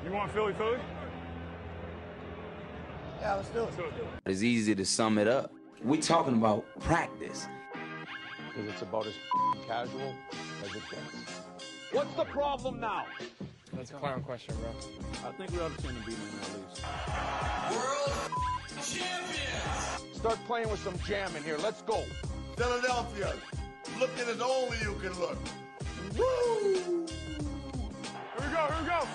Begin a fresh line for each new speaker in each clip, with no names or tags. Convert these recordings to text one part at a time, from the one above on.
You want Philly?
Yeah, let's do it.
It's easy to sum it up. We're talking about practice.
Because it's about as casual as it gets.
What's the problem now?
That's a clown question, bro.
I think we ought to send a beating at least.
World champions!
Start playing with some jam in here. Let's go.
Philadelphia, looking as only you can look. Woo!
Here we go.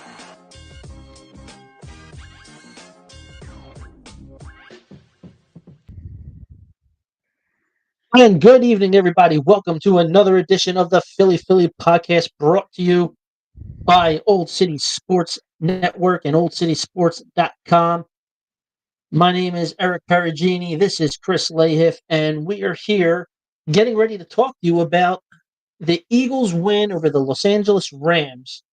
And good evening, everybody. Welcome to another edition of the Philly podcast, brought to you by Old City Sports Network and oldcitysports.com. My name is Eric Perugini. This is Chris Lahiff, and we are here getting ready to talk to you about the Eagles' win over the Los Angeles Rams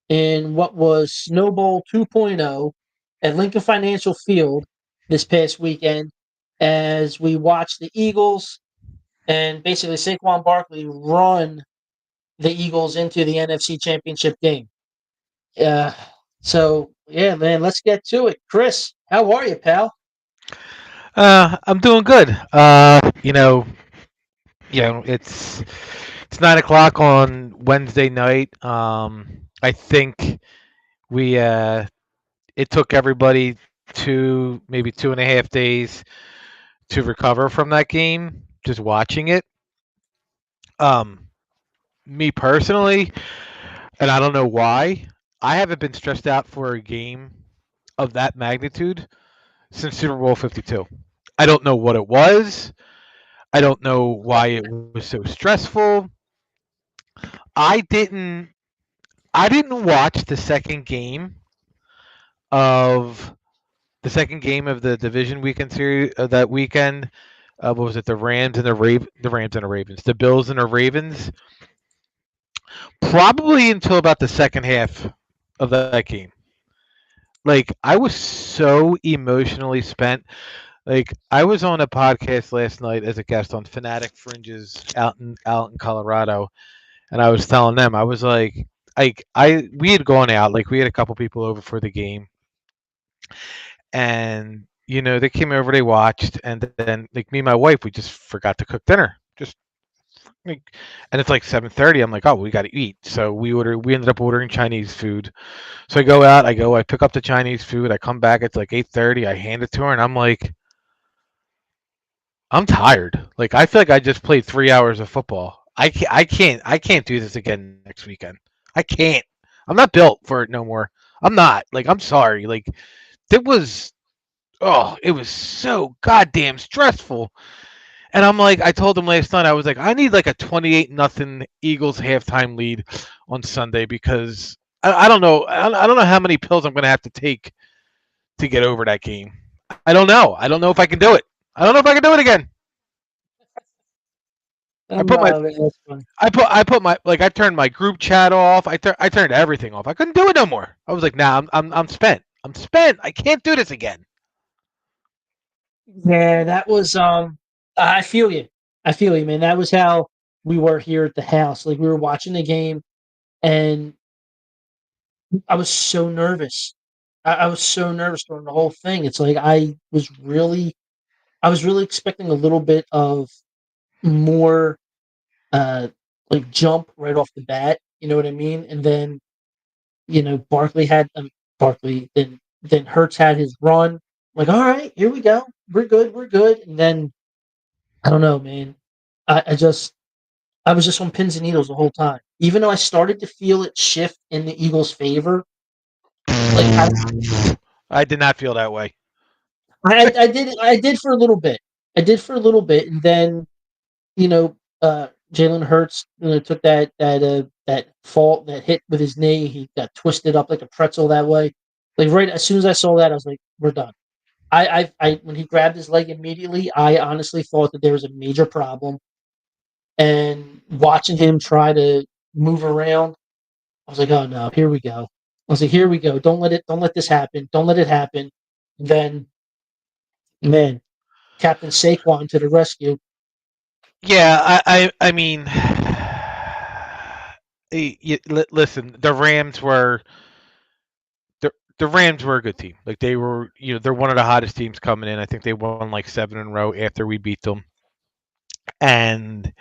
in what was Snow Bowl 2.0 at Lincoln Financial Field this past weekend, as we watched the Eagles and basically Saquon Barkley run the Eagles into the NFC Championship game. So, man, let's get to it. Chris, how are you, pal?
I'm doing good. It's 9:00 on Wednesday night. I think it took everybody maybe 2.5 days to recover from that game. Just watching it. Me personally, and I don't know why, I haven't been stressed out for a game of that magnitude since Super Bowl 52. I don't know what it was. I don't know why it was so stressful. I didn't watch the second game of the division weekend series of that weekend. What was it? The Rams and the Ravens. The Bills and the Ravens. Probably until about the second half of that game. Like, I was so emotionally spent. Like, I was on a podcast last night as a guest on Fanatic Fringes out in Colorado, and I was telling them, I was like we had gone out, like we had a couple people over for the game, and they came over, they watched, and then like me and my wife, we just forgot to cook dinner. And it's like 7:30. I'm like, oh, we got to eat. So we ended up ordering Chinese food. So I go out, I pick up the Chinese food. I come back, it's like 8:30. I hand it to her, and I'm like, I'm tired. Like, I feel like I just played 3 hours of football. I can't do this again next weekend. I can't. I'm not built for it no more. I'm not. Like, I'm sorry. Like, it was so goddamn stressful. And I'm like, I told him last night, I was like, I need like a 28-0 Eagles halftime lead on Sunday, because I don't know. I don't know how many pills I'm going to have to take to get over that game. I don't know. I don't know if I can do it. I don't know if I can do it again. I turned my group chat off. I turned everything off. I couldn't do it no more. I was like, nah, I'm spent. I'm spent. I can't do this again.
Yeah, that was I feel you, man. That was how we were here at the house. Like, we were watching the game, and I was so nervous. I was so nervous during the whole thing. It's like I was really expecting a little bit of more like jump right off the bat. You know what I mean? And then Barkley then Hurts had his run. Like, all right, here we go. We're good. And then I don't know, man. I was just on pins and needles the whole time. Even though I started to feel it shift in the Eagles' favor. Like,
I did not feel that way.
I did for a little bit. And then Jalen Hurts took that fault, that hit with his knee. He got twisted up like a pretzel that way. Like, right as soon as I saw that, I was like, we're done. I when he grabbed his leg immediately, I honestly thought that there was a major problem. And watching him try to move around, I was like, oh no, here we go. I was like, here we go. Don't let this happen. Don't let it happen. And then, man, Captain Saquon to the rescue.
Yeah, I mean, listen, the Rams were the Rams were a good team. Like they were, they're one of the hottest teams coming in. I think they won like 7 in a row after we beat them. And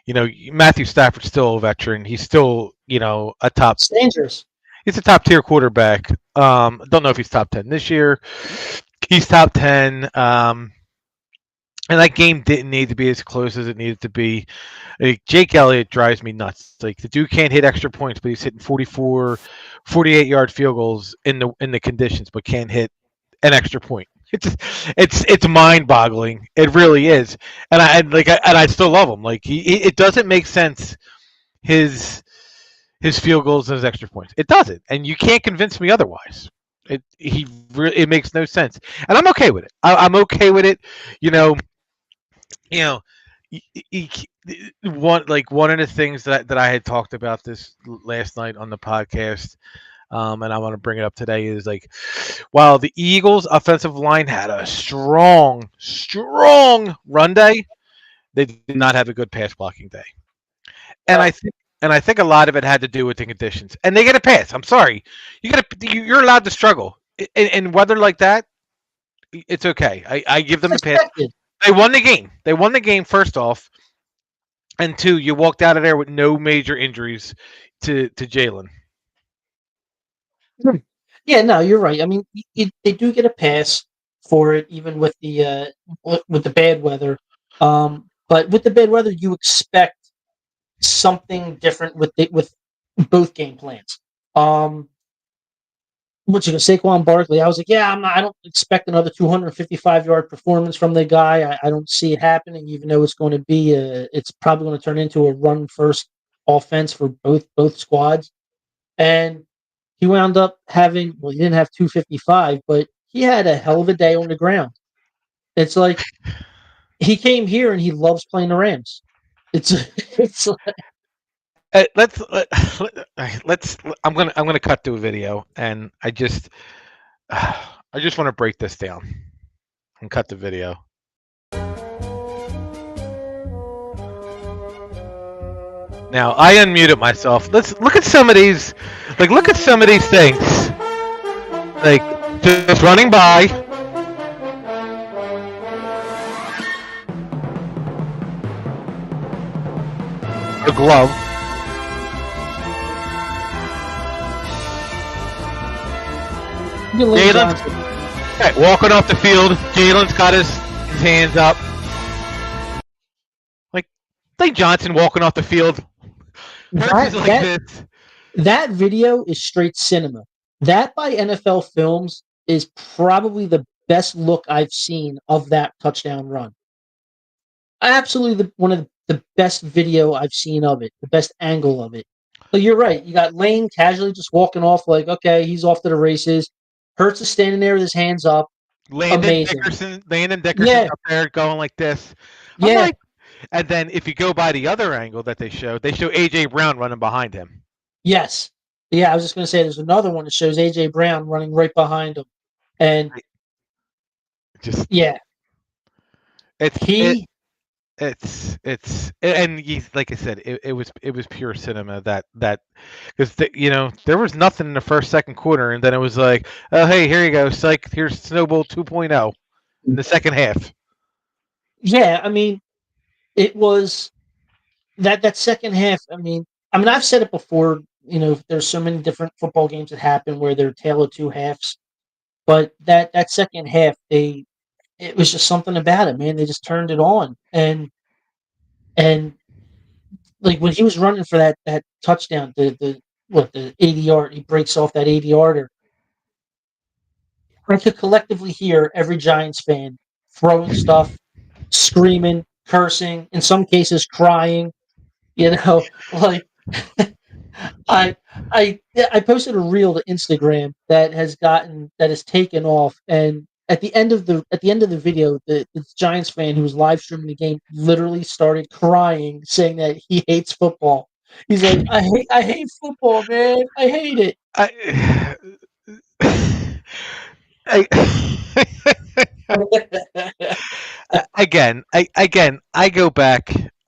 Matthew Stafford's still a veteran. He's still, a top.
It's dangerous.
He's a top tier quarterback. Don't know if he's top 10 this year. He's top 10. And that game didn't need to be as close as it needed to be. Like, Jake Elliott drives me nuts. Like the dude can't hit extra points, but he's hitting 44, 48-yard field goals in the conditions, but can't hit an extra point. It's mind-boggling. It really is. And I still love him. Like it doesn't make sense. His field goals and his extra points. It doesn't, and you can't convince me otherwise. It makes no sense, and I'm okay with it. I'm okay with it. One of the things that I had talked about this last night on the podcast, and I want to bring it up today is like, while the Eagles' offensive line had a strong run day, they did not have a good pass blocking day, and I think a lot of it had to do with the conditions, and they get a pass. I'm sorry, you're allowed to struggle in weather like that. It's okay. I give them a pass. They won the game. They won the game, first off. And 2, you walked out of there with no major injuries to Jalen.
Yeah, no, you're right. I mean, they do get a pass for it, even with the bad weather. But with the bad weather, you expect something different with both game plans. Saquon Barkley, I was like, I don't expect another 255-yard performance from the guy. I don't see it happening, even though it's going to be it's probably going to turn into a run-first offense for both squads. And he wound up having, he didn't have 255, but he had a hell of a day on the ground. It's like he came here and he loves playing the Rams. It's like,
let's. I'm gonna cut to a video, and I just want to break this down and cut the video. Now I unmuted myself. Let's look at some of these. Look at some of these things. Just running by. The glove. Jalen's walking off the field. Jalen's got his hands up. Lane Johnson walking off the field.
That video is straight cinema. That by NFL Films is probably the best look I've seen of that touchdown run. Absolutely one of the best video I've seen of it. The best angle of it. But you're right. You got Lane casually just walking off like, okay, he's off to the races. Hurts is standing there with his hands up.
Landon Dickerson up there going like this. And then if you go by the other angle that they show A.J. Brown running behind him.
Yes. Yeah, I was just going to say there's another one that shows A.J. Brown running right behind him. And
and like I said, it was pure cinema that because there was nothing in the first, second quarter, and then it was like, oh hey, here you go, psych, here's Snowball 2.0 in the second half.
Yeah, I mean, it was that second half. I mean, I've said it before. There's so many different football games that happen where they're tale of two halves, but that second half, it was just something about it, man. They just turned it on, and like when he was running for that touchdown, the 80-yard, he breaks off that 80-yarder. I could collectively hear every Giants fan throwing stuff, screaming, cursing, in some cases crying. I posted a reel to Instagram that has taken off, and at the end of the video, the Giants fan who was live streaming the game literally started crying, saying that he hates football. He's like, I hate football, man. I hate it. I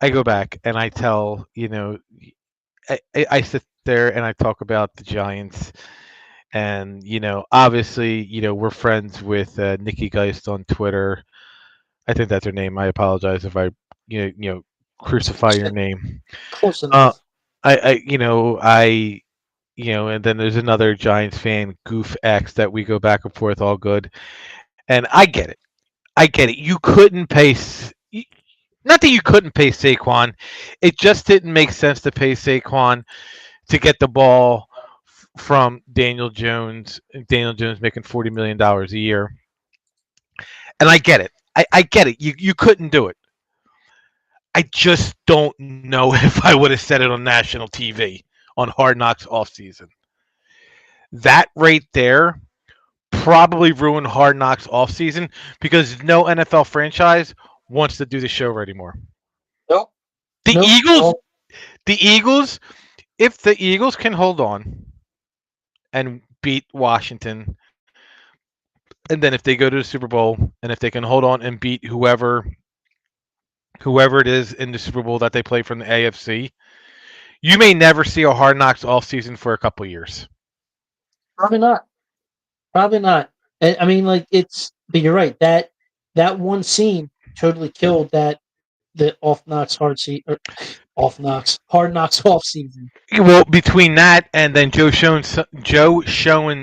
go back and I tell, I sit there and I talk about the Giants
And obviously, we're friends with Nikki Geist on Twitter. I think that's her name. I apologize if I, crucify your name.
Close
Uh,
enough.
and then there's another Giants fan, Goof X, that we go back and forth, all good. And I get it. I get it. You couldn't pay. Not that you couldn't pay Saquon, it just didn't make sense to pay Saquon to get the ball from Daniel Jones. Daniel Jones making $40 million a year, and I get it. I get it. You couldn't do it. I just don't know if I would have said it on national TV on Hard Knocks off season. That right there probably ruined Hard Knocks off season because no NFL franchise wants to do the show anymore.
Nope.
The
Nope.
Eagles,
Nope.
the Eagles, if the Eagles can hold on and beat Washington, and then if they go to the Super Bowl, and if they can hold on and beat whoever it is in the Super Bowl that they play from the AFC, you may never see a Hard Knocks off season for a couple years.
Probably not. Probably not. I mean, like but you're right. That one scene totally killed the Hard Knocks off season.
Well, between that and then Joe Schoen's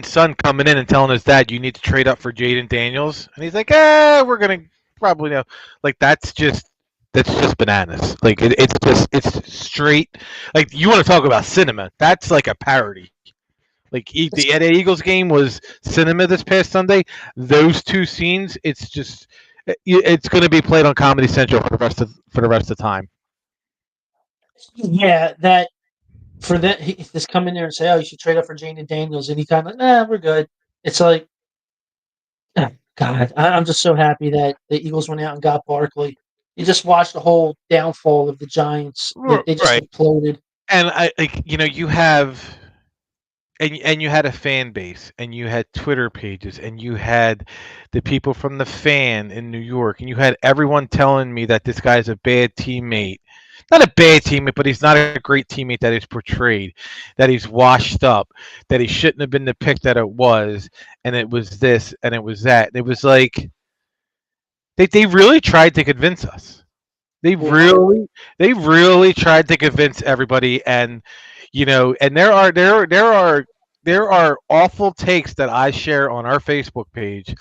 son coming in and telling his dad, you need to trade up for Jaden Daniels, and he's like, we're gonna probably know. Like that's just bananas. Like it's straight. Like you want to talk about cinema? That's like a parody. Like the LA Eagles game was cinema this past Sunday. Those two scenes, it's going to be played on Comedy Central for the rest of the time.
Yeah, he just come in there and say, "Oh, you should trade up for Jaden Daniels," and he kind of like, we're good. It's like, God, I'm just so happy that the Eagles went out and got Barkley. You just watched the whole downfall of the Giants. They just imploded.
And you have. And you had a fan base, and you had Twitter pages, and you had the people from the Fan in New York, and you had everyone telling me that this guy's a bad teammate. Not a bad teammate, but he's not a great teammate that is portrayed, that he's washed up, that he shouldn't have been the pick that it was, and it was this, and it was that. It was like they really tried to convince us. They really tried to convince everybody, and and there are awful takes that I share on our Facebook page,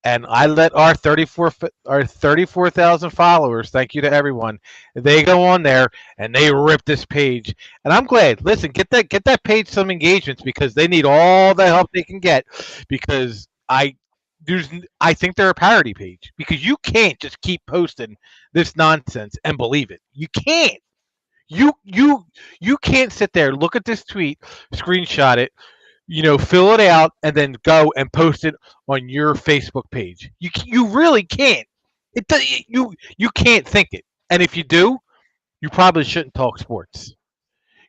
and I let our 34,000 followers, thank you to everyone, they go on there and they rip this page, and I'm glad. Listen, get that page some engagements because they need all the help they can get, because I think they're a parody page, because you can't just keep posting this nonsense and believe it. You can't. You can't sit there, look at this tweet, screenshot it, fill it out, and then go and post it on your Facebook page. You really can't. You can't think it. And if you do, you probably shouldn't talk sports.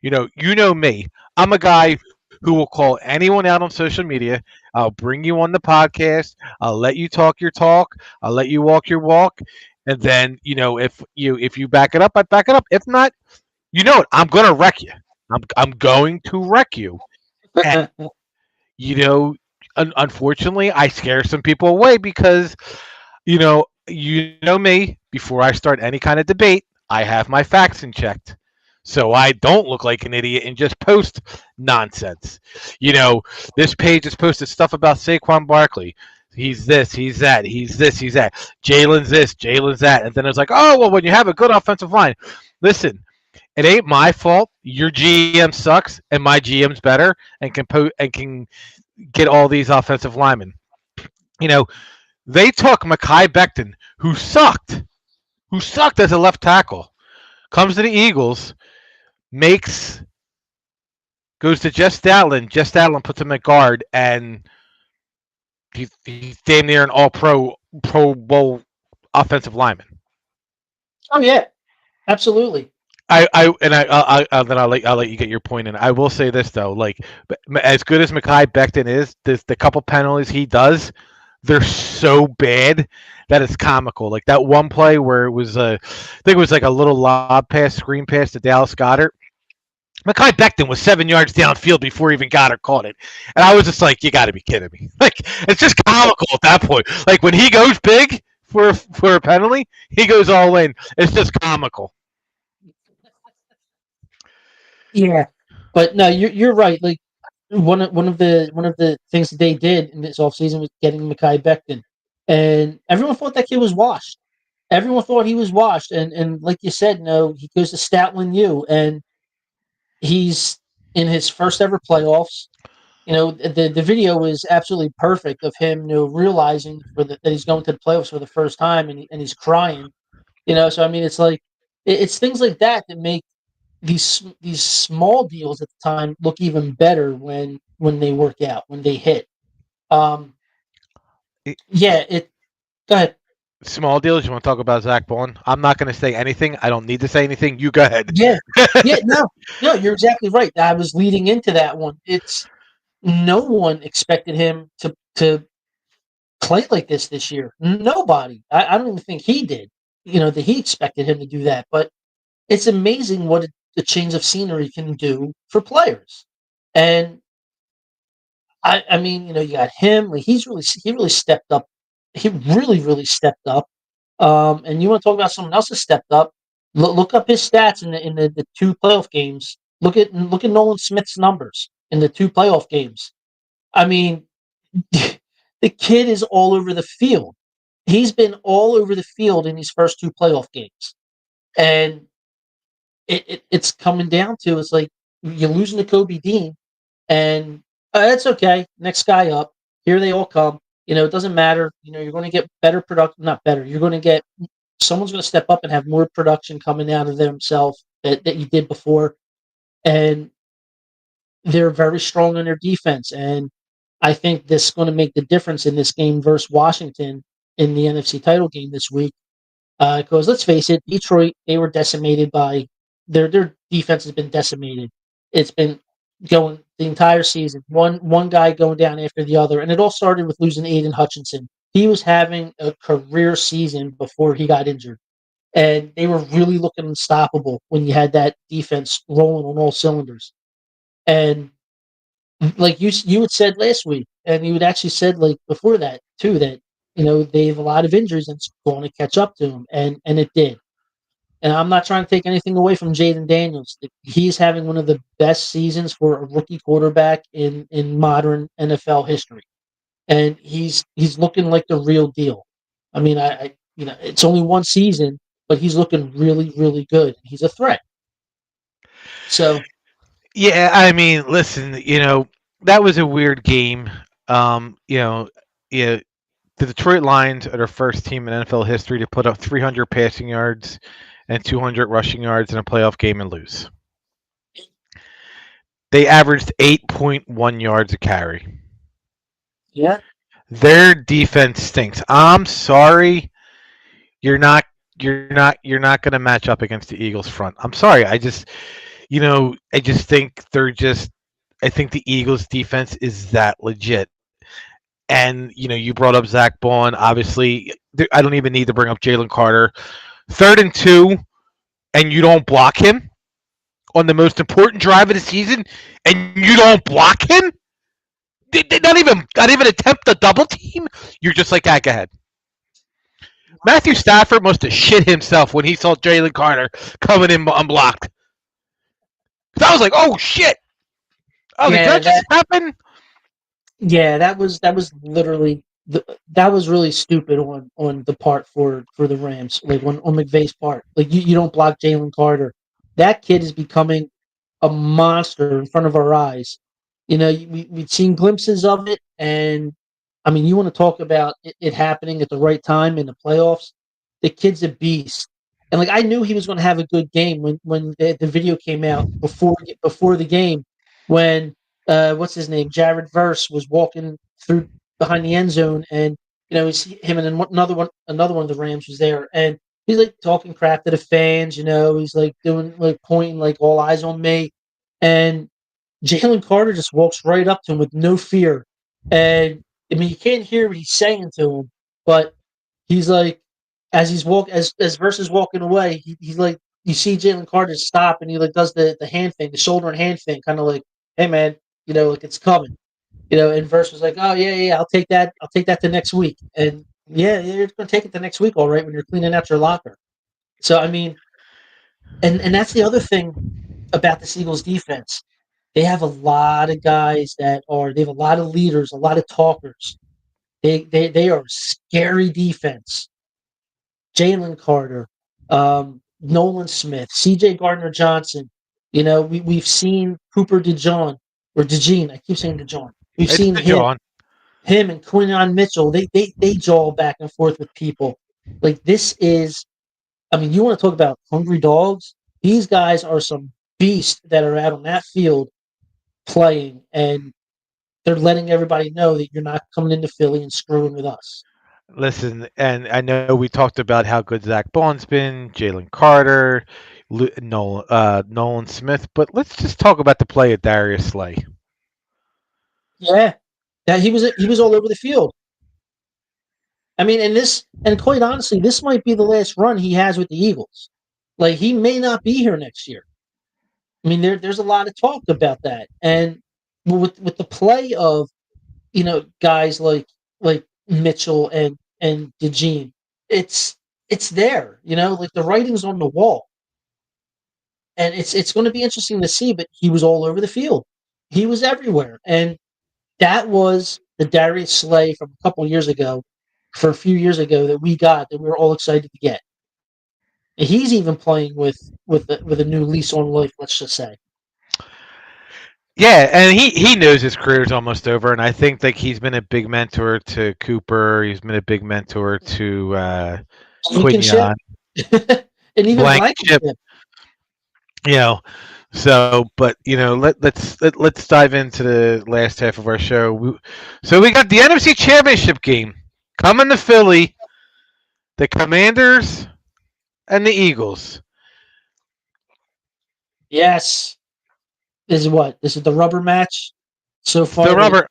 You know me. I'm a guy who will call anyone out on social media. I'll bring you on the podcast. I'll let you talk your talk. I'll let you walk your walk. And then, if you back it up, I back it up. If not, I'm going to wreck you. I'm going to wreck you. And, unfortunately, I scare some people away because, me, before I start any kind of debate, I have my facts in checked. So I don't look like an idiot and just post nonsense. This page has posted stuff about Saquon Barkley. He's this, he's that, he's this, he's that. Jalen's this, Jalen's that. And then it's like, oh, well, when you have a good offensive line, listen, it ain't my fault. Your GM sucks, and my GM's better, and can get all these offensive linemen. They took Mekhi Becton, who sucked as a left tackle, comes to the Eagles, goes to Jeff Statland. Jeff Statland puts him at guard, and he's damn near an all-pro Pro Bowl offensive lineman.
Oh yeah, absolutely.
I'll let you get your point in. I will say this though, like as good as Mekhi Becton is, the couple penalties he does, they're so bad that it's comical. Like that one play where it was I think it was like a little lob pass, screen pass to Dallas Goedert, Mekhi Becton was 7 yards downfield before he even got or caught it. And I was just like, you got to be kidding me. Like, it's just comical at that point. Like, when he goes big for a penalty, he goes all in. It's just comical.
Yeah, but no, you're right. Like one of the things that they did in this offseason was getting Mekhi Becton, and everyone thought that kid was washed. Everyone thought he was washed, and like you said, no, he goes to Statland U, and he's in his first ever playoffs. The video is absolutely perfect of him, realizing that he's going to the playoffs for the first time, and he's crying. So I mean, it's like it's things like that make these small deals at the time look even better when they work out, when they hit. Um, yeah, it. Go ahead.
Small deals. You want to talk about Zach Bond? I'm not going to say anything. I don't need to say anything. You go ahead.
Yeah, yeah, no, you're exactly right. I was leading into that one. It's no one expected him to play like this year. Nobody. I don't even think he did. That he expected him to do that. But it's amazing what a change of scenery can do for players. And I mean, you got him. Like he really stepped up. He really stepped up. And you want to talk about someone else that stepped up? Look up his stats in the two playoff games. Look at Nolan Smith's numbers in the two playoff games. I mean, the kid is all over the field. He's been all over the field in these first two playoff games, and it's coming down to it's like you're losing to Kobe Dean, and that's okay. Next guy up. Here they all come. It doesn't matter. You're going to get better production. Not better. You're going to get someone's going to step up and have more production coming out of themselves that you did before, and they're very strong on their defense. And I think this is going to make the difference in this game versus Washington in the NFC title game this week. Because let's face it, Detroit, they were decimated by their defense has been decimated. It's been going the entire season. One guy going down after the other, and it all started with losing Aiden Hutchinson. He was having a career season before he got injured, and they were really looking unstoppable when you had that defense rolling on all cylinders. And like you had said last week, and you had actually said like before that too, that they have a lot of injuries and it's going to catch up to them, and it did. And I'm not trying to take anything away from Jaden Daniels. He's having one of the best seasons for a rookie quarterback in modern NFL history, and he's looking like the real deal. I mean, I it's only one season, but he's looking really good. He's a threat. So
Yeah, I mean, listen, that was a weird game. Yeah, the Detroit Lions are the first team in NFL history to put up 300 passing yards and 200 rushing yards in a playoff game and lose. They averaged 8.1 yards a carry.
yeah,
Their defense stinks. I'm sorry, you're not going to match up against the Eagles front. I'm sorry. I just think I think the Eagles defense is that legit. And you brought up Zach Bond. Obviously, I don't even need to bring up Jalen Carter. 3rd and 2, and you don't block him on the most important drive of the season, and you don't block him. Not even attempt a double team. You're just like, go ahead. Matthew Stafford must have shit himself when he saw Jalen Carter coming in unblocked. Because I was like, oh shit! Oh, did that just happen?
Yeah, that was literally that was really stupid on the part for the Rams, like on McVay's part. Like you don't block Jalen Carter. That kid is becoming a monster in front of our eyes. We'd seen glimpses of it, and I mean, you want to talk about it happening at the right time in the playoffs? The kid's a beast, and like I knew he was going to have a good game when the video came out before the game when what's his name, Jared Verse was walking through behind the end zone, and he's him and then another one of the Rams was there, and he's like talking crap to the fans. He's like doing like pointing like all eyes on me, and Jalen Carter just walks right up to him with no fear, and I mean you can't hear what he's saying to him, but he's like as Verse is walking away, he's like you see Jalen Carter stop and he like does the hand thing, the shoulder and hand thing, kind of like, hey man, like it's coming. And Verse was like, oh yeah, I'll take that. I'll take that to next week. And yeah, you're gonna take it to next week, all right, when you're cleaning out your locker. So I mean, and that's the other thing about this Eagles defense. They have a lot of guys they have a lot of leaders, a lot of talkers. They are a scary defense. Jalen Carter, Nolan Smith, C.J. Gardner Johnson. We've seen Cooper DeJean or DeJean. I keep saying DeJean. We've
It's
seen
the John.
him and Quinyon Mitchell. They jaw back and forth with people. Like this is, I mean, you want to talk about hungry dogs? These guys are some beasts that are out on that field playing, and they're letting everybody know that you're not coming into Philly and screwing with us.
Listen, and I know we talked about how good Zach Bond's been, Jalen Carter, Nolan Smith, but let's just talk about the play of Darius Slay.
Yeah, that he was all over the field. I mean, and quite honestly, this might be the last run he has with the Eagles. Like he may not be here next year. I mean, there's a lot of talk about that, and with the play of guys like Mitchell and DeJean, it's there. Like the writing's on the wall, and it's going to be interesting to see. But he was all over the field. He was everywhere, and that was the Darius Slay from a couple years ago, for a few years ago that we were all excited to get. And he's even playing with a new lease on life. Let's just say.
Yeah, and he knows his career is almost over, and I think like he's been a big mentor to Cooper. He's been a big mentor to Quinyon.
and even
Blankenship. So, but let's dive into the last half of our show. So we got the NFC Championship game coming to Philly. The Commanders and the Eagles.
Yes. This is the rubber match so far.
The rubber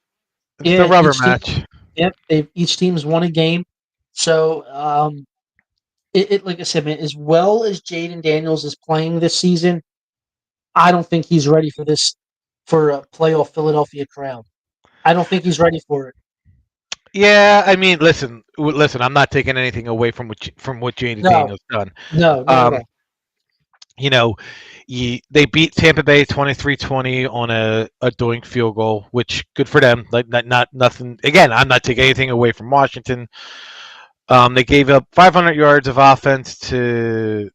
match.
Yep, each team's won a game. So it like I said, man, as well as Jaden Daniels is playing this season, I don't think he's ready for a playoff Philadelphia crowd. I don't think he's ready for it.
Yeah, I mean, listen. I'm not taking anything away from what Jaden Daniels done.
No.
They beat Tampa Bay 23-20 on a doink field goal, which good for them. Like not nothing. Again, I'm not taking anything away from Washington. They gave up 500 yards of offense to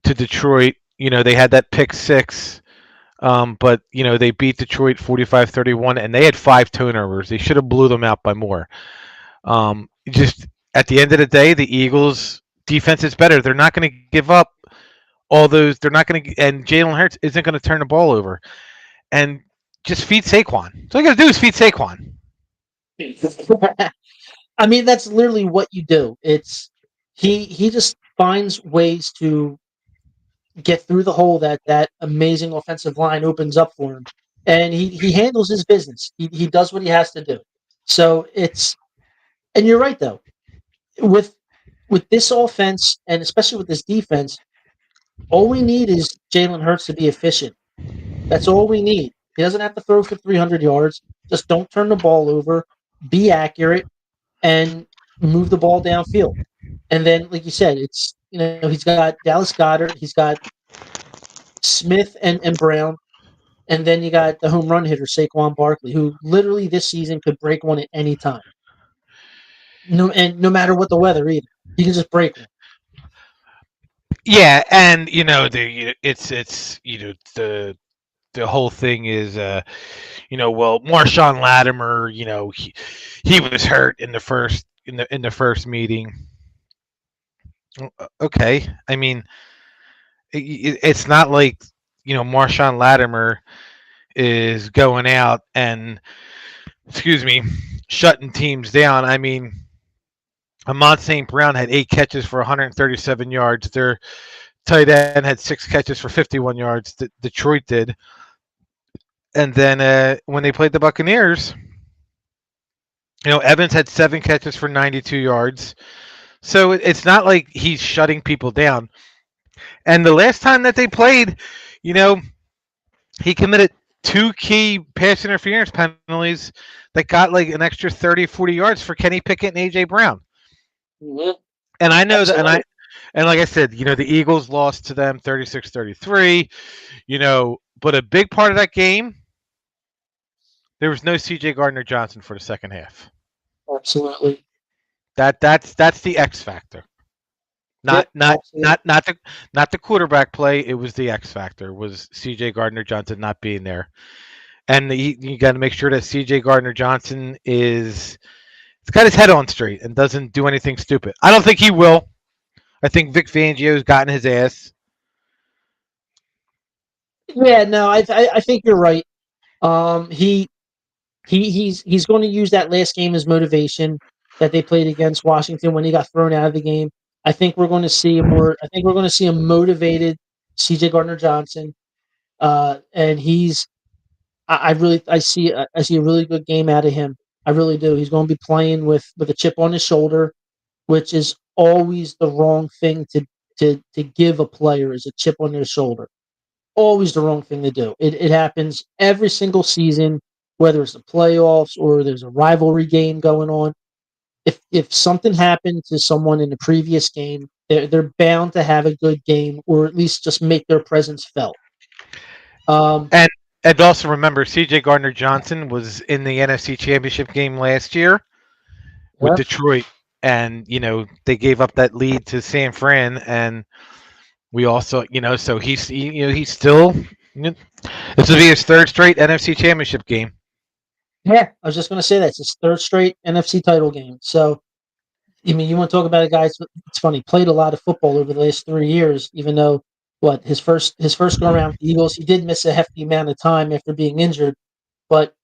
Detroit. They had that pick six. But they beat Detroit 45-31, and they had 5 turnovers. They should have blew them out by more. Just at the end of the day, the Eagles' defense is better. They're not going to give up all those. They're not going to, and Jalen Hurts isn't going to turn the ball over. And just feed Saquon. So all you got to do is feed Saquon.
I mean, that's literally what you do. It's he just finds ways to get through the hole that amazing offensive line opens up for him, and he handles his business. He does what he has to do. So and you're right though, with this offense and especially with this defense, all we need is Jalen Hurts to be efficient. That's all we need. He doesn't have to throw for 300 yards. Just don't turn the ball over. Be accurate and move the ball downfield. And then, like you said, it's he's got Dallas Goedert, he's got Smith and Brown, and then you got the home run hitter Saquon Barkley, who literally this season could break one at any time. No matter what the weather either, he can just break one.
Yeah, and the whole thing is Marshawn Latimer, he was hurt in the first meeting. Okay, I mean, it's not like Marshawn Latimer is going out and shutting teams down. I mean, Amon St. Brown had 8 catches for 137 yards. Their tight end had 6 catches for 51 yards. Detroit did. And then when they played the Buccaneers, Evans had 7 catches for 92 yards. So it's not like he's shutting people down. And the last time that they played, you know, he committed 2 key pass interference penalties that got like an extra 30, 40 yards for Kenny Pickett and A.J. Brown.
Mhm.
And I know
Absolutely.
and like I said, you know, the Eagles lost to them 36-33, you know, but a big part of that game, there was no C.J. Gardner-Johnson for the second half.
Absolutely.
That's the X factor. Not
Yep, absolutely.
not the quarterback play. It was the X factor. Was C.J. Gardner-Johnson not being there, and you got to make sure that C.J. Gardner-Johnson he's got his head on straight and doesn't do anything stupid. I don't think he will. I think Vic Fangio's gotten his ass.
Yeah, no, I think you're right. He's going to use that last game as motivation that they played against Washington when he got thrown out of the game. I think we're going to see a more. I think we're going to see a motivated C.J. Gardner-Johnson, and he's. I see a really good game out of him. I really do. He's going to be playing with a chip on his shoulder, which is always the wrong thing to give a player is a chip on their shoulder. Always the wrong thing to do. It happens every single season, whether it's the playoffs or there's a rivalry game going on. If something happened to someone in the previous game, they're bound to have a good game or at least just make their presence felt.
And also remember, C.J. Gardner-Johnson was in the NFC Championship game last year with
Yeah.
Detroit, and you know they gave up that lead to San Fran, and we also, you know, so he's still. This will be his 3rd straight NFC Championship game.
Yeah, I was just going to say that it's his 3rd straight NFC title game. So, I mean, you want to talk about a guy? It's funny. Played a lot of football over the last 3 years. Even though his first go around with the Eagles, he did miss a hefty amount of time after being injured. But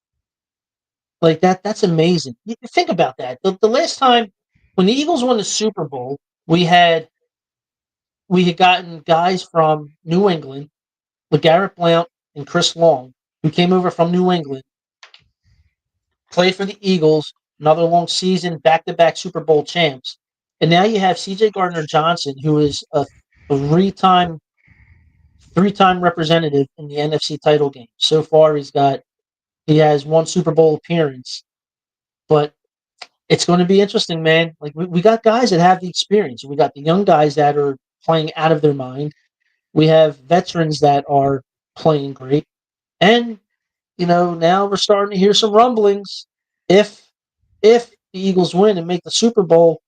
like that's amazing. Think about that. The last time when the Eagles won the Super Bowl, we had gotten guys from New England, LeGarrette Blount and Chris Long, who came over from New England, played for the Eagles, another long season, back-to-back Super Bowl champs. And now you have C.J. Gardner-Johnson, who is a three-time representative in the NFC title game. So far, he has 1 Super Bowl appearance. But it's going to be interesting, man. Like we got guys that have the experience. We got the young guys that are playing out of their mind. We have veterans that are playing great. And you know, now we're starting to hear some rumblings. If the Eagles win and make the Super Bowl,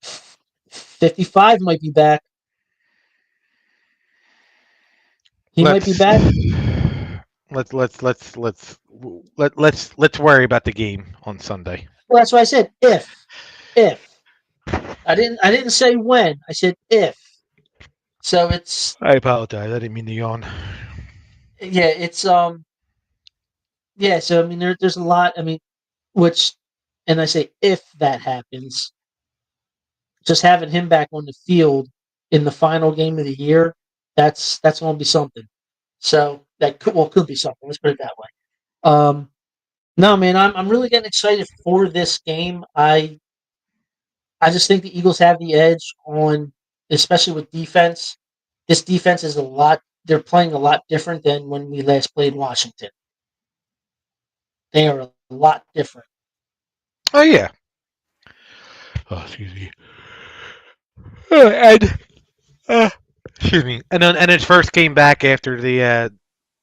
55 might be back. He might be back.
Let's worry about the game on Sunday.
Well, that's why I said if. I didn't say when. I said if. So it's.
I apologize. I didn't mean to yawn.
Yeah, it's Yeah, so I mean, there's a lot. I mean, and I say if that happens, just having him back on the field in the final game of the year, that's going to be something. So that could be something. Let's put it that way. No, man, I'm really getting excited for this game. I just think the Eagles have the edge on, especially with defense. This defense is they're playing a lot different than when we last played Washington. They are a lot different.
Oh yeah. Oh, excuse me. And excuse me. And his first came back after the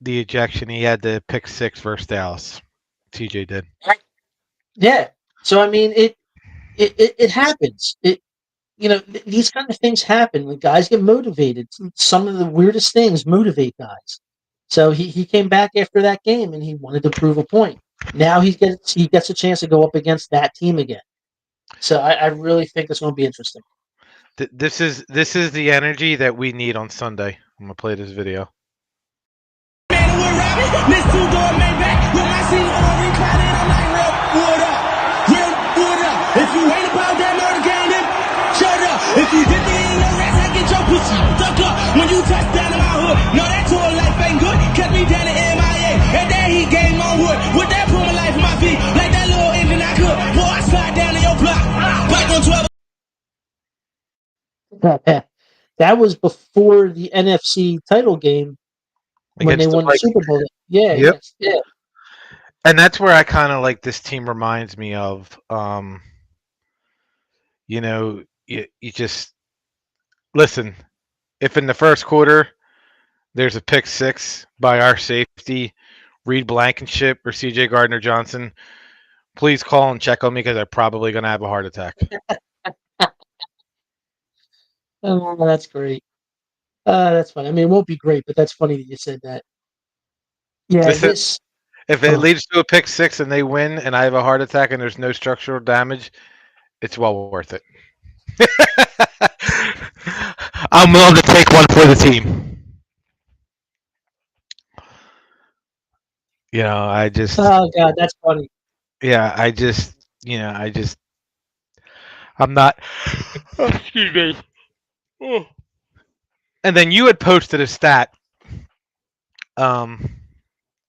ejection. He had the pick 6 versus Dallas. TJ did.
Yeah. So I mean, it happens. These kind of things happen. When guys get motivated. Some of the weirdest things motivate guys. So he came back after that game and he wanted to prove a point. Now he gets a chance to go up against that team again. So I really think it's going to be interesting.
This is the energy that we need on Sunday. I'm gonna play this video.
If you ain't about that murder game, then shut up. If you hit me in your ass, I get your pussy stuck up. When you touch down in my hood, no, that tour life ain't good. Cut me down to MIA, and then he gave my wood. With that put my life in my feet, like that little engine I could. Boy, I slide down in your block, like on 12.
That was before the NFC title game when they
against the
won the
Vikings.
Super Bowl. Yeah,
Yep.
yeah.
And that's where I kind of like this team reminds me of. You just listen. If in the first quarter there's a pick six by our safety, Reed Blankenship or C.J. Gardner Johnson, please call and check on me because I'm probably going to have a heart attack.
Oh, that's great. That's funny. I mean, it won't be great, but that's funny that you said that. Yeah,
Listen,
this.
if it leads to a pick six and they win and I have a heart attack and there's no structural damage, it's well worth it. I'm willing to take one for the team. I just,
Oh God, that's funny.
yeah, I'm not. Excuse me. Oh. And then you had posted a stat,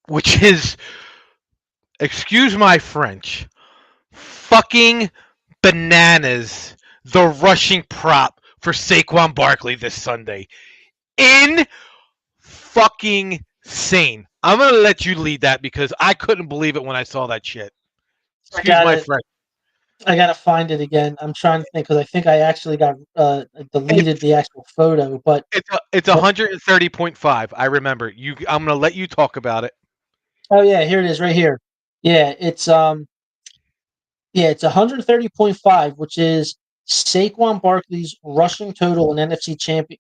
which is, excuse my French, fucking bananas. The rushing prop for Saquon Barkley this Sunday. In fucking sane. I'm gonna let you lead that because I couldn't believe it when I saw that shit. Excuse my French.
I gotta find it again. I'm trying to think because I think I actually got deleted the actual photo, but
it's 130.5. I remember. I'm gonna let you talk about it.
oh yeah, here it is, right here. Yeah, it's 130.5, which is Saquon Barkley's rushing total in NFC champion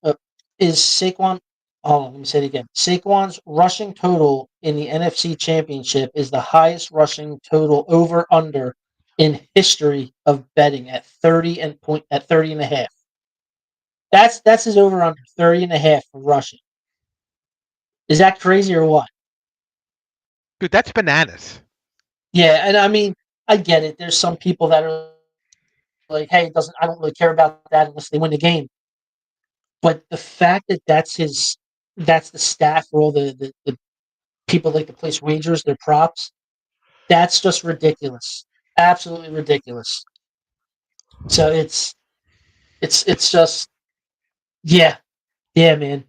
is Saquon. Hold on, let me say it again. Saquon's rushing total in the NFC Championship is the highest rushing total over under in history of betting at 30 and a half. That's his over under 30 and a half for rushing. Is that crazy or what?
Dude, that's bananas.
Yeah, and I mean, I get it. There's some people that are like, hey, I don't really care about that unless they win the game. But the fact that that's the staff for all the people like to place wagers, their props, that's just ridiculous. Absolutely ridiculous. So it's just yeah, man.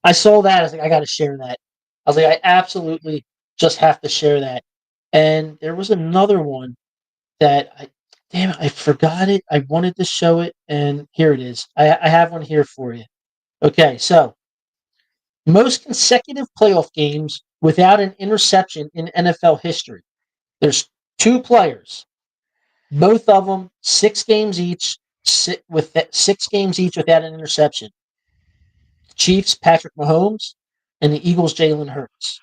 I saw that. I was like, I got to share that. I was like, I absolutely just have to share that. And there was another one that damn it, I forgot it. I wanted to show it, and here it is. I have one here for you. Okay, so most consecutive playoff games without an interception in NFL history. There's two players, both of them 6 games each, with 6 games each without an interception. The Chiefs, Patrick Mahomes, and the Eagles, Jalen Hurts.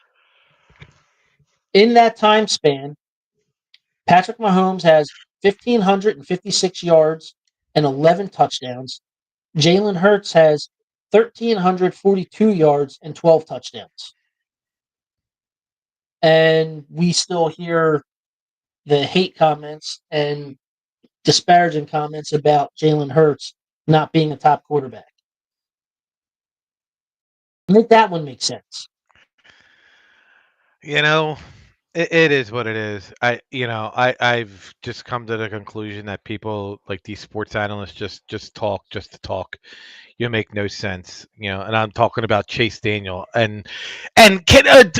In that time span, Patrick Mahomes has 1,556 yards and 11 touchdowns. Jalen Hurts has 1,342 yards and 12 touchdowns. And we still hear the hate comments and disparaging comments about Jalen Hurts not being a top quarterback. Make that one make sense.
It is what it is. I've just come to the conclusion that people like these sports analysts just talk just to talk. You make no sense, and I'm talking about Chase Daniel and can and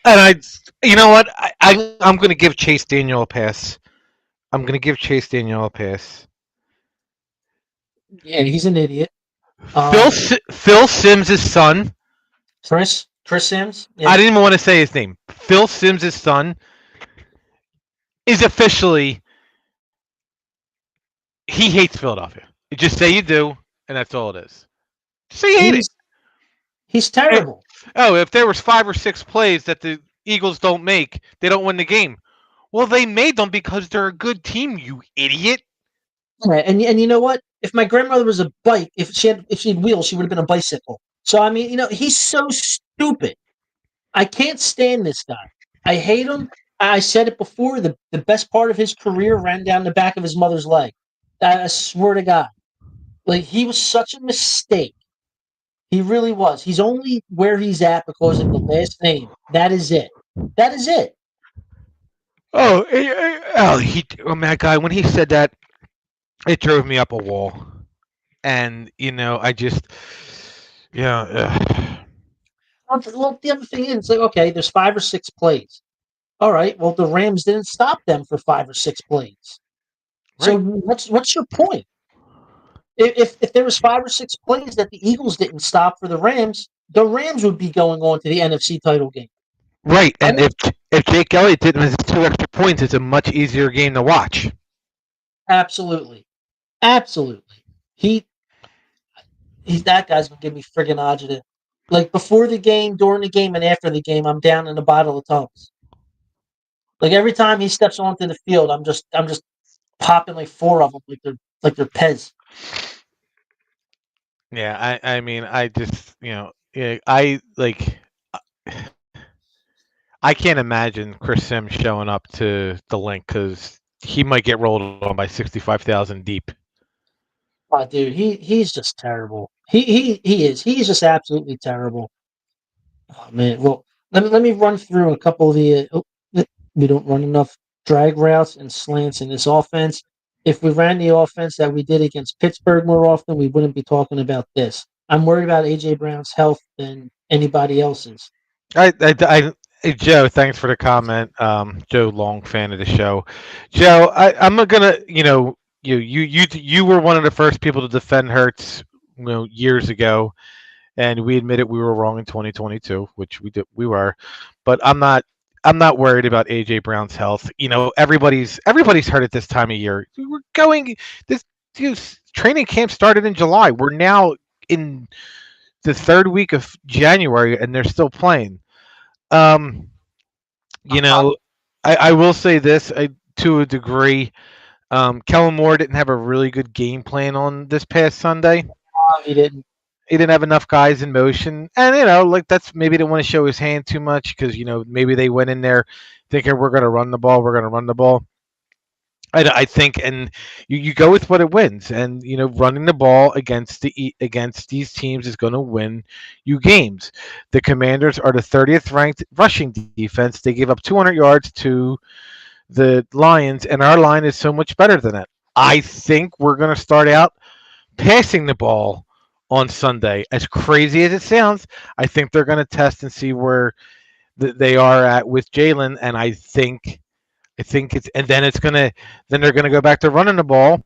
I you know what I'm going to give Chase Daniel a pass. I'm going to give Chase Daniel a pass.
Yeah, he's an idiot.
Phil Sims' son.
Chris Sims. Yeah.
I didn't even want to say his name. Phil Sims' son is officially he hates Philadelphia. You just say you do, and that's all it is. Just say you hate it.
He's terrible.
If there was 5 or 6 plays that the Eagles don't make, they don't win the game. Well, they made them because they're a good team, you idiot.
Yeah, and you know what? If my grandmother was a bike, if she had wheels, she would have been a bicycle. So I mean, he's so stupid. I can't stand this guy. I hate him. I said it before. The best part of his career ran down the back of his mother's leg. I swear to God. Like, he was such a mistake. He really was. He's only where he's at because of the last name. That is it. That is it.
That guy, when he said that, it drove me up a wall. And I just, ugh.
Well, the other thing is, it's like, okay, there's 5 or 6 plays. All right, well, the Rams didn't stop them for 5 or 6 plays. So
Right.
what's your point? If there was 5 or 6 plays that the Eagles didn't stop for the Rams would be going on to the NFC title game.
Right,
I
and
don't,
if Jake Elliott didn't miss 2 extra points, it's a much easier game to watch.
absolutely, absolutely. He he's that guy's gonna give me friggin' agita. Like before the game, during the game, and after the game, I'm down in a bottle of Tums. Like every time he steps onto the field, I'm just popping like 4 of them, like they're Pez.
Yeah, I mean, I just, yeah, I like, I can't imagine Chris Sims showing up to the link because he might get rolled on by 65,000 deep.
Oh, dude, he's just terrible. He is. He's just absolutely terrible. Oh man. Well, let me run through a couple of we don't run enough drag routes and slants in this offense. If we ran the offense that we did against Pittsburgh more often, we wouldn't be talking about this. I'm worried about AJ Brown's health than anybody else's.
Joe, thanks for the comment. Joe, long fan of the show. Joe, I'm gonna, you were one of the first people to defend Hurts, years ago, and we admitted we were wrong in 2022, which we were, but I'm not worried about AJ Brown's health. Everybody's hurt at this time of year. We're going this dude's training camp started in July. We're now in the third week of January, and they're still playing. Um, you know, I will say this, to a degree. Kellen Moore didn't have a really good game plan on this past Sunday.
He didn't.
He didn't have enough guys in motion, and like that's maybe they want to show his hand too much because maybe they went in there thinking we're going to run the ball, we're going to run the ball. I think, and you go with what it wins, and running the ball against these teams is going to win you games. The Commanders are the 30th ranked rushing defense. They gave up 200 yards to the Lions, and our line is so much better than it. I think we're going to start out passing the ball on Sunday. As crazy as it sounds, I think they're going to test and see where they are at with Jalen, and I think it's, and then they're gonna go back to running the ball,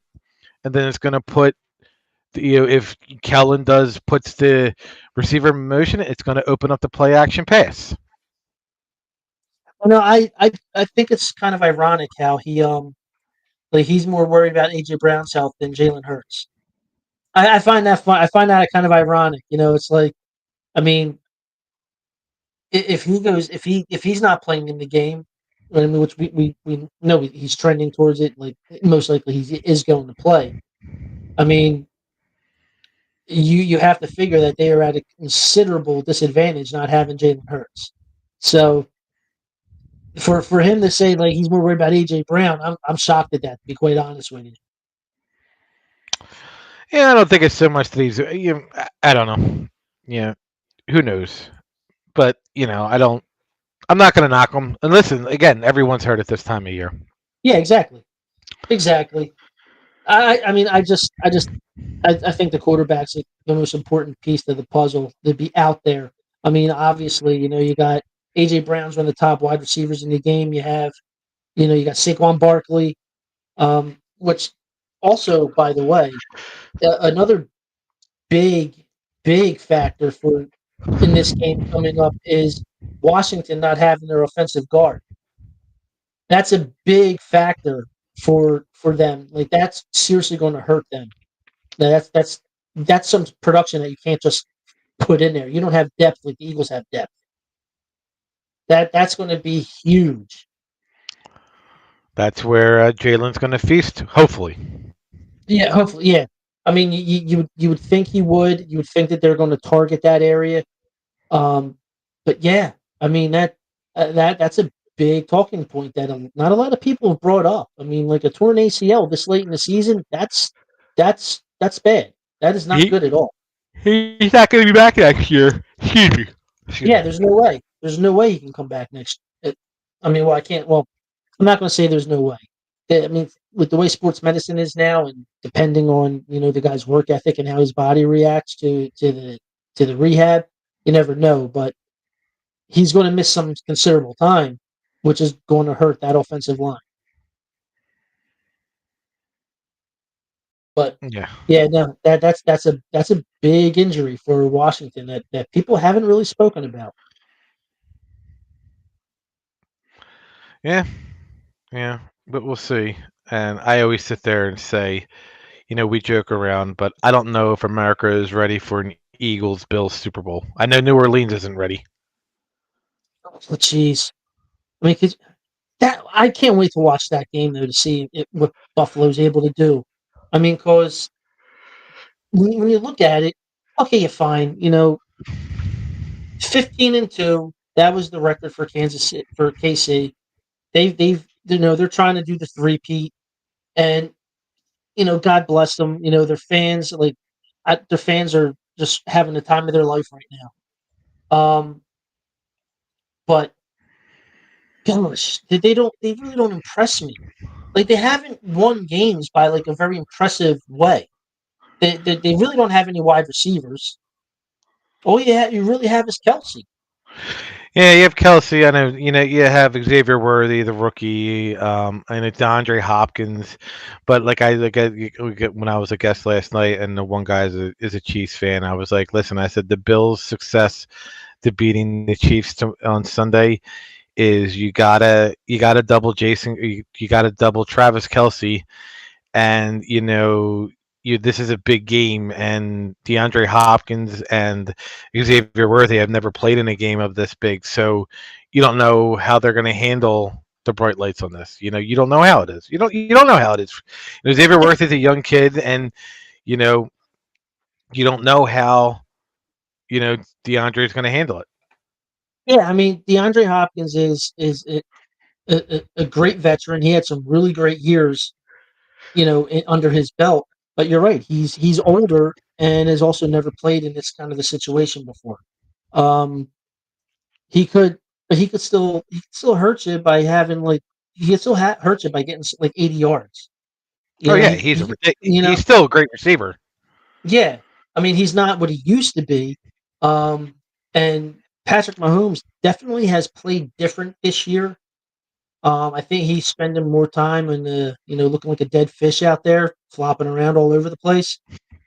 and then it's gonna put, if Kellen puts the receiver in motion, it's gonna open up the play action pass.
Well, no, I think it's kind of ironic how like he's more worried about AJ Brown's health than Jalen Hurts. I find that fun. I find that kind of ironic. It's like, I mean, if he's not playing in the game, I mean, which we know he's trending towards it. Like most likely he is going to play. I mean, you have to figure that they are at a considerable disadvantage not having Jalen Hurts. So for him to say like he's more worried about AJ Brown, I'm shocked at that. To be quite honest with you.
Yeah, I don't think it's so much that I don't know. Yeah, who knows? But I don't. I'm not gonna knock them. And listen, again, everyone's hurt at this time of year.
Yeah, exactly. Exactly. I mean, I think the quarterback's like the most important piece to the puzzle to be out there. I mean, obviously, you got AJ Brown's one of the top wide receivers in the game. You got Saquon Barkley, which also, by the way, another big, big factor for in this game coming up is Washington not having their offensive guard. That's a big factor for them. Like that's seriously going to hurt them. Now, that's some production that you can't just put in there. You don't have depth like the Eagles have depth. That's going to be huge.
That's where Jalen's gonna feast, hopefully.
Yeah, hopefully, yeah. I mean, you would think he would. You would think that they're going to target that area. Um, but yeah, I mean that's a big talking point that not a lot of people have brought up. I mean, like a torn ACL this late in the season, that's bad. That is not
He,
good at all.
he's not gonna be back next year. Excuse me. Excuse
Yeah,
me.
there's no way. There's no way he can come back next. I mean, well, I can't. Well, I'm not going to say there's no way. I mean, with the way sports medicine is now, and depending on the guy's work ethic and how his body reacts to the rehab, you never know. But he's going to miss some considerable time, which is going to hurt that offensive line. But
Yeah.
yeah, no, that's a big injury for Washington that people haven't really spoken about.
Yeah. Yeah. But we'll see. And I always sit there and say, we joke around, but I don't know if America is ready for an Eagles Bills Super Bowl. I know New Orleans isn't ready.
But jeez, I mean, 'cause that I can't wait to watch that game though to see what Buffalo's able to do. I mean, because when you look at it, okay, you're fine. 15-2. That was the record for for KC. They've they're trying to do the three-peat, and God bless them. Their fans their fans are just having the time of their life right now. But gosh, they really don't impress me. Like they haven't won games by like a very impressive way. They really don't have any wide receivers. All you really have is Kelsey.
Yeah, you have Kelsey. I know. You have Xavier Worthy, the rookie, and it's DeAndre Hopkins. But when I was a guest last night, and the one guy is a Chiefs fan, I was like, listen, I said the Bills' success to beating the Chiefs on Sunday is you gotta double Jason, you gotta double Travis Kelsey, and this is a big game, and DeAndre Hopkins and Xavier Worthy have never played in a game of this big, so you don't know how they're going to handle the bright lights on this. You don't know how it is. You don't know how it is. Xavier Worthy is a young kid, and you know you don't know how DeAndre is going to handle it.
Yeah, I mean DeAndre Hopkins is a great veteran. He had some really great years, under his belt. But you're right. He's older and has also never played in this kind of a situation before. Um, he could, but he could still hurt you by having like he could still hurt you by getting like 80 yards.
Oh yeah,
He,
he's
he you know
he's still a great receiver.
yeah. I mean he's not what he used to be. Um, and Patrick Mahomes definitely has played different this year. I think he's spending more time in looking like a dead fish out there, flopping around all over the place,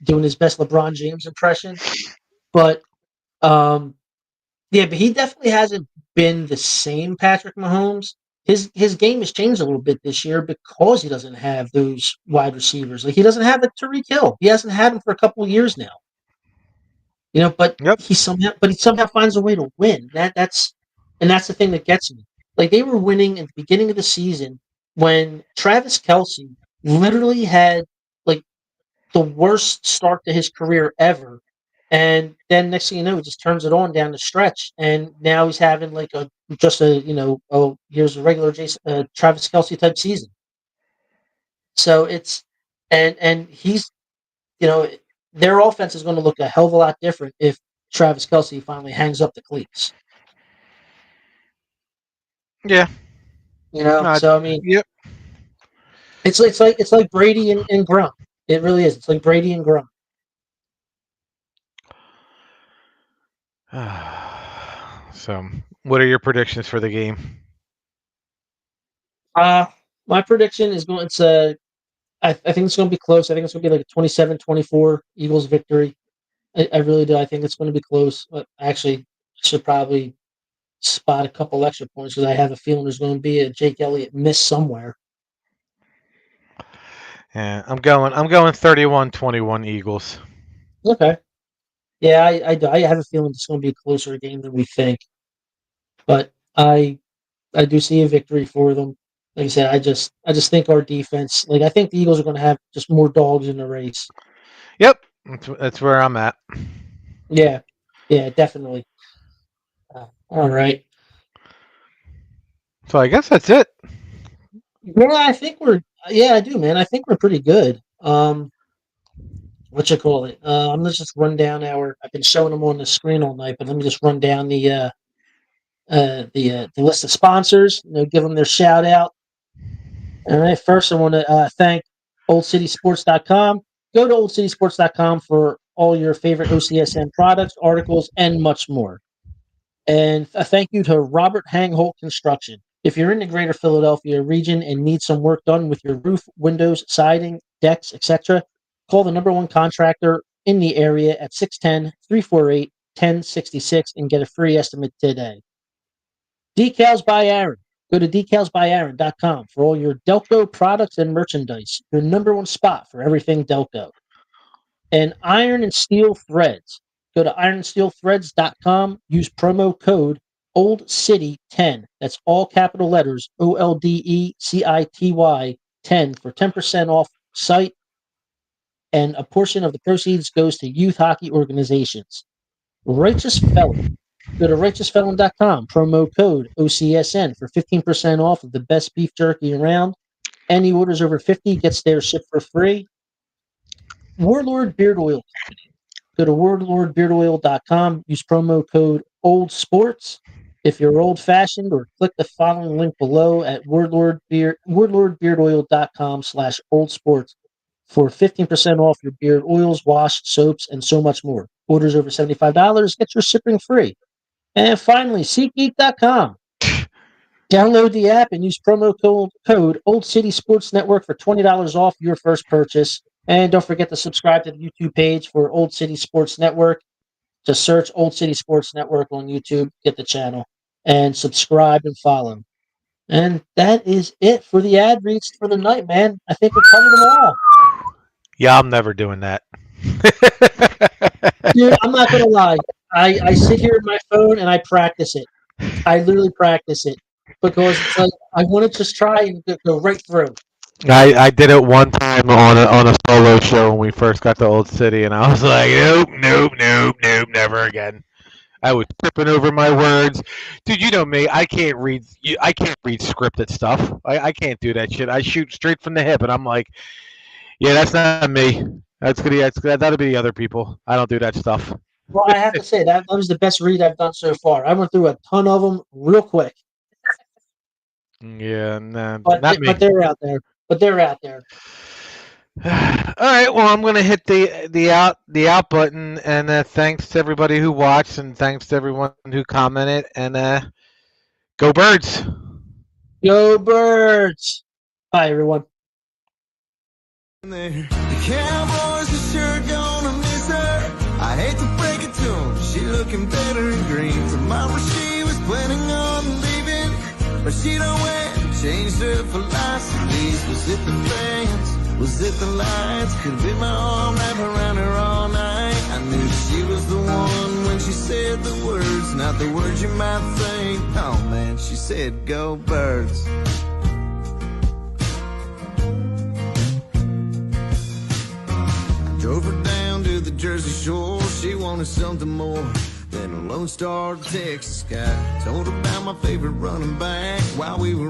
doing his best LeBron James impression. But um, yeah, but he definitely hasn't been the same Patrick Mahomes. His game has changed a little bit this year because he doesn't have those wide receivers. Like he doesn't have the Tyreek Hill. He hasn't had him for a couple of years now. But
Yep.
he somehow finds a way to win. That's the thing that gets me. Like they were winning at the beginning of the season when Travis Kelsey literally had like the worst start to his career ever. And then next thing you know, he just turns it on down the stretch, and now he's having like here's a regular Travis Kelsey type season. So it's and he's you know, their offense is going to look a hell of a lot different if Travis Kelsey finally hangs up the cleats.
Yeah. No,
So I mean,
yep.
it's like Brady and Gronk. It really is. It's like Brady and Gronk.
So, what are your predictions for the game?
My prediction is going to. I think it's going to be close. I think it's going to be like a 27-24 Eagles victory. I really do. I think it's going to be close. But actually, I should probably spot a couple extra points because I have a feeling there's going to be a Jake Elliott miss somewhere.
Yeah, I'm going 31-21 Eagles.
Okay. Yeah, I have a feeling it's going to be a closer game than we think. But I do see a victory for them. Like I said, I just think our defense. Like I think the Eagles are going to have just more dogs in the race.
Yep, that's where I'm at.
Yeah, yeah, definitely. All right.
So I guess that's it.
Yeah, I think we're. Yeah, I do, man. I think we're pretty good. What you call it? Let's just run down our. I've been showing them on the screen all night, but let me just run down the list of sponsors. Give them their shout out. All right. First, I want to thank OldCitySports.com. Go to OldCitySports.com for all your favorite OCSN products, articles, and much more. And a thank you to Robert Hangholt Construction. If you're in the greater Philadelphia region and need some work done with your roof, windows, siding, decks, etc., call the #1 contractor in the area at 610-348-1066 and get a free estimate today. Decals by Aaron. Go to decalsbyaaron.com for all your Delco products and merchandise. Your #1 spot for everything Delco. And Iron and Steel Threads. Go to ironandsteelthreads.com. Use promo code OldCity10. That's all capital letters OLDECITY 10 for 10% off site. And a portion of the proceeds goes to youth hockey organizations. Righteous Felon. Go to righteousfelon.com. Promo code OCSN for 15% off of the best beef jerky around. Any orders over 50 gets their shipped for free. Warlord Beard Oil Company. Go to warlordbeardoil.com. Use promo code OLDSPORTS. If you're old-fashioned, or click the following link below at warlordbeardoil.com/oldsports for 15% off your beard oils, wash, soaps, and so much more. Orders over $75, get your shipping free. And finally, SeatGeek.com. Download the app and use promo code Old City Sports Network for $20 off your first purchase. And don't forget to subscribe to the YouTube page for Old City Sports Network. Just search Old City Sports Network on YouTube, get the channel, and subscribe and follow. And that is it for the ad reads for the night, man. I think we covered them all.
Yeah, I'm never doing that.
Dude, I'm not going to lie. I sit here on my phone and I practice it. I literally practice it because it's like I want to just try and go right through.
I did it one time on a solo show when we first got to Old City, and I was like, nope, never again. I was tripping over my words, dude. You know me. I can't read scripted stuff. I can't do that shit. I shoot straight from the hip, and I'm like, yeah, that's not me. That'll be the other people. I don't do that stuff.
Well, I have to say that was the best read I've done so far. I went through a ton of them real quick.
Yeah, nah,
but
not me.
But they're out there.
All right, well, I'm gonna hit the out button, and thanks to everybody who watched, and thanks to everyone who commented, and go Birds!
Go Birds! Bye, everyone.
The Cowboys are sure gonna miss her. I hate to break it to them, she looking better in green. Tomorrow she was planning on leaving, but she don't win. Changed her philosophies. Was it the fans? Was it the lights? Could be my arm wrapped around her all night. I knew she was the one when she said the words, not the words you might think. Oh man, she said go Birds. I drove her down to the Jersey Shore. She wanted something more than a Lone Star Texas sky. Told her about my favorite running back while we were